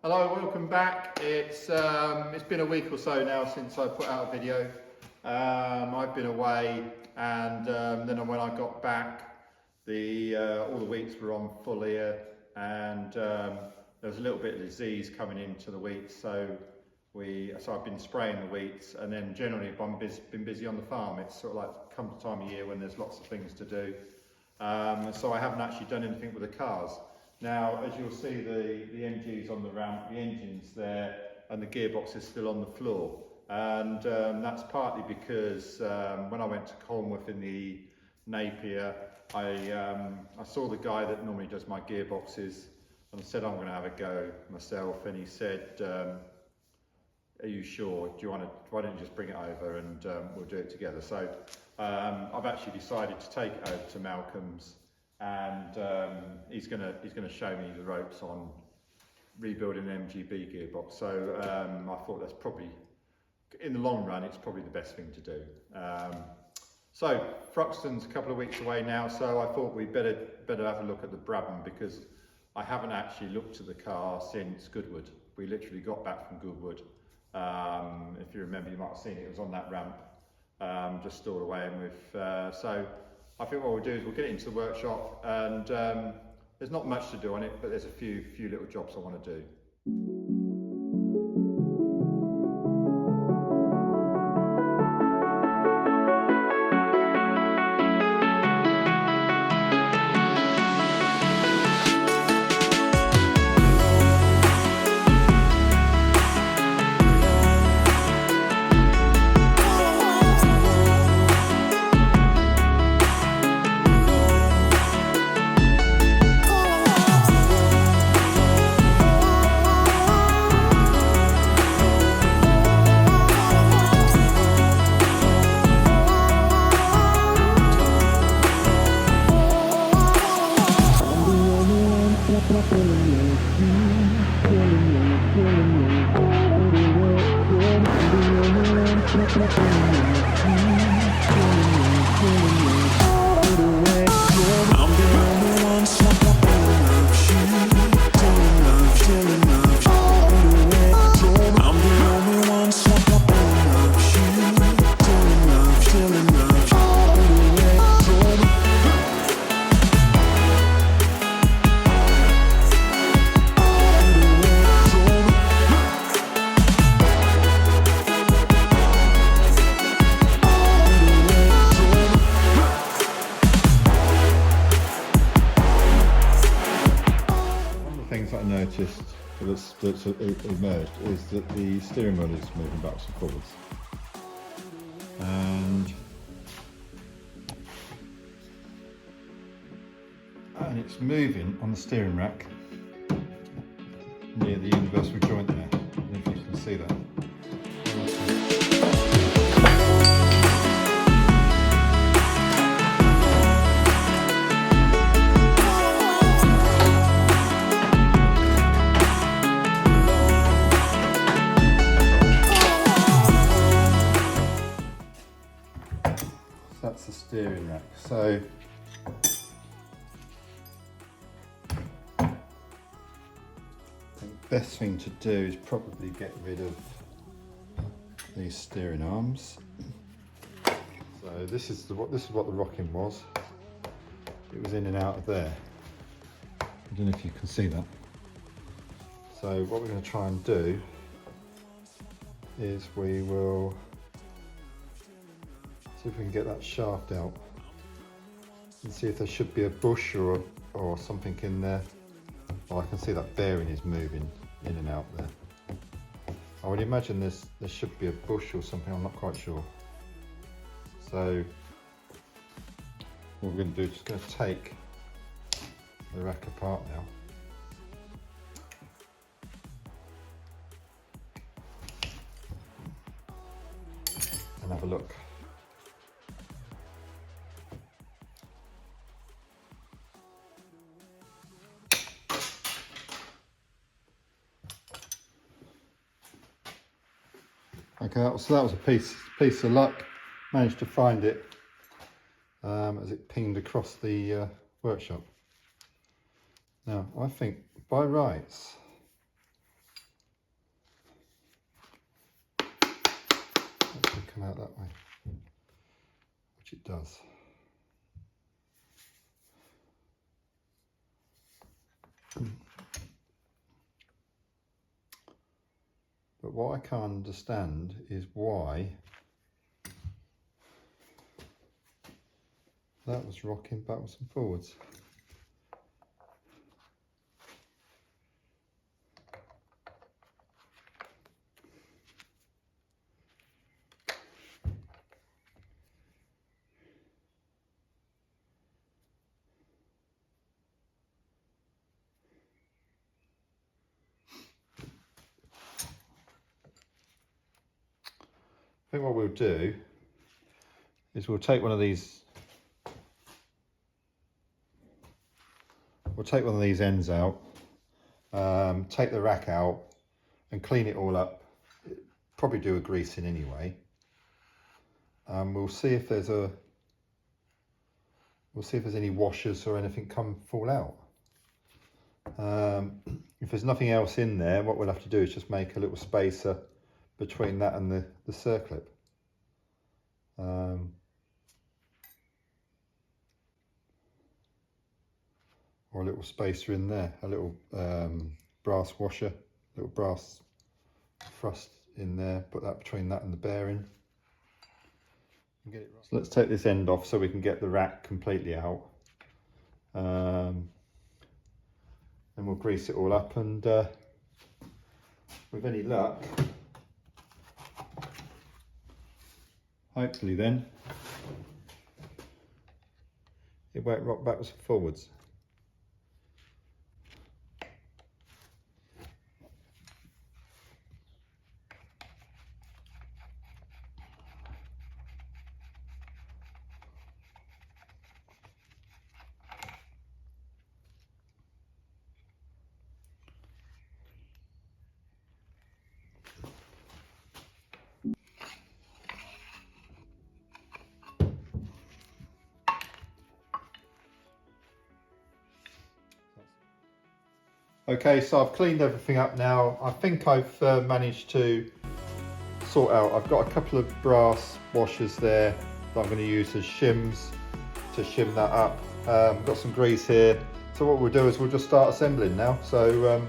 Hello, welcome back. It's been a week or so now since I put out a video. I've been away, and then when I got back, all the weeks were on full ear, and there was a little bit of disease coming into the wheat, so I've been spraying the wheats, and then generally I've been busy on the farm. It's sort of like come the time of year when there's lots of things to do, so I haven't actually done anything with the cars. Now, as you'll see, the MG's on the ramp, the engine's there, and the gearbox is still on the floor. And that's partly because when I went to Colmworth in the Napier, I saw the guy that normally does my gearboxes, and I said I'm going to have a go myself. And he said, "Are you sure? Why don't you just bring it over and we'll do it together?" So I've actually decided to take it over to Malcolm's. And he's gonna show me the ropes on rebuilding an MGB gearbox. So I thought that's probably, in the long run, it's probably the best thing to do. So Thruxton's a couple of weeks away now, so I thought we'd better have a look at the Brabham, because I haven't actually looked at the car since Goodwood. We literally got back from Goodwood. If you remember, you might have seen it. It was on that ramp, just stored away, and so I think what we'll do is we'll get it into the workshop, and there's not much to do on it, but there's a few little jobs I want to do. That's emerged is that the steering wheel is moving backwards and forwards, and it's moving on the steering rack near the universal joint there. I don't know if you can see that. That's the steering rack. So I think the best thing to do is probably get rid of these steering arms. So this is what the rocking was. It was in and out of there. I don't know if you can see that. So what we're going to try and do is we will see if we can get that shaft out and see if there should be a bush or something in there. Oh, I can see that bearing is moving in and out there. I would imagine there should be a bush or something, I'm not quite sure. So what we're going to do is just going to take the rack apart now. And have a look. Okay, so that was a piece of luck. Managed to find it as it pinged across the workshop. Now, I think by rights, come out that way, which it does. But what I can't understand is why that was rocking backwards and forwards. I think what we'll do is we'll take one of these ends out, take the rack out and clean it all up. Probably do a greasing anyway. We'll see if there's any washers or anything fall out. If there's nothing else in there, what we'll have to do is just make a little spacer between that and the circlip. Or a little spacer in there, a little brass washer, little brass thrust in there, put that between that and the bearing. And get it right. So let's take this end off so we can get the rack completely out. Then we'll grease it all up, and with any luck, hopefully then it won't rock backwards and forwards. Okay, so I've cleaned everything up now. I think I've managed to sort out, I've got a couple of brass washers there that I'm going to use as shims to shim that up. Got some grease here. So what we'll do is we'll just start assembling now. So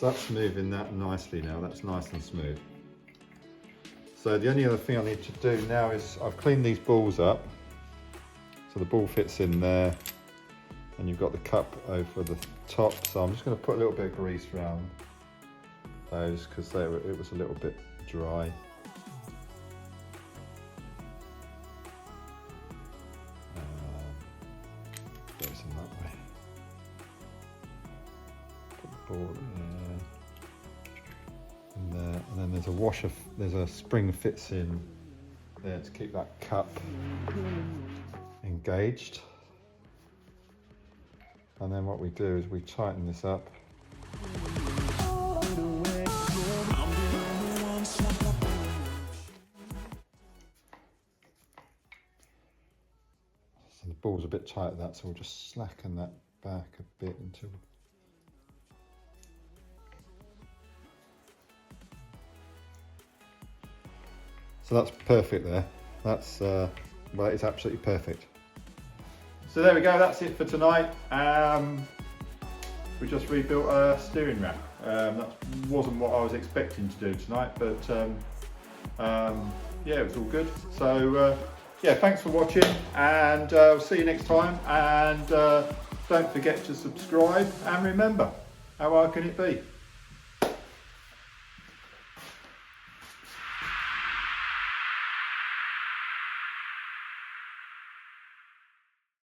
that's moving that nicely now. That's nice and smooth. So the only other thing I need to do now is I've cleaned these balls up. So the ball fits in there and you've got the cup over the top. So I'm just going to put a little bit of grease around those because it was a little bit dry. Goes in that way. Put the ball in there, and then there's a washer. There's a spring fits in there to keep that cup engaged. And then what we do is we tighten this up. So the ball's a bit tight at that, so we'll just slacken that back a bit until So that's perfect there. That's, well, it's absolutely perfect. So there we go, that's it for tonight. We just rebuilt a steering rack. That wasn't what I was expecting to do tonight, but yeah, it was all good. So yeah, thanks for watching, and I'll see you next time. And don't forget to subscribe, and remember, how hard can it be?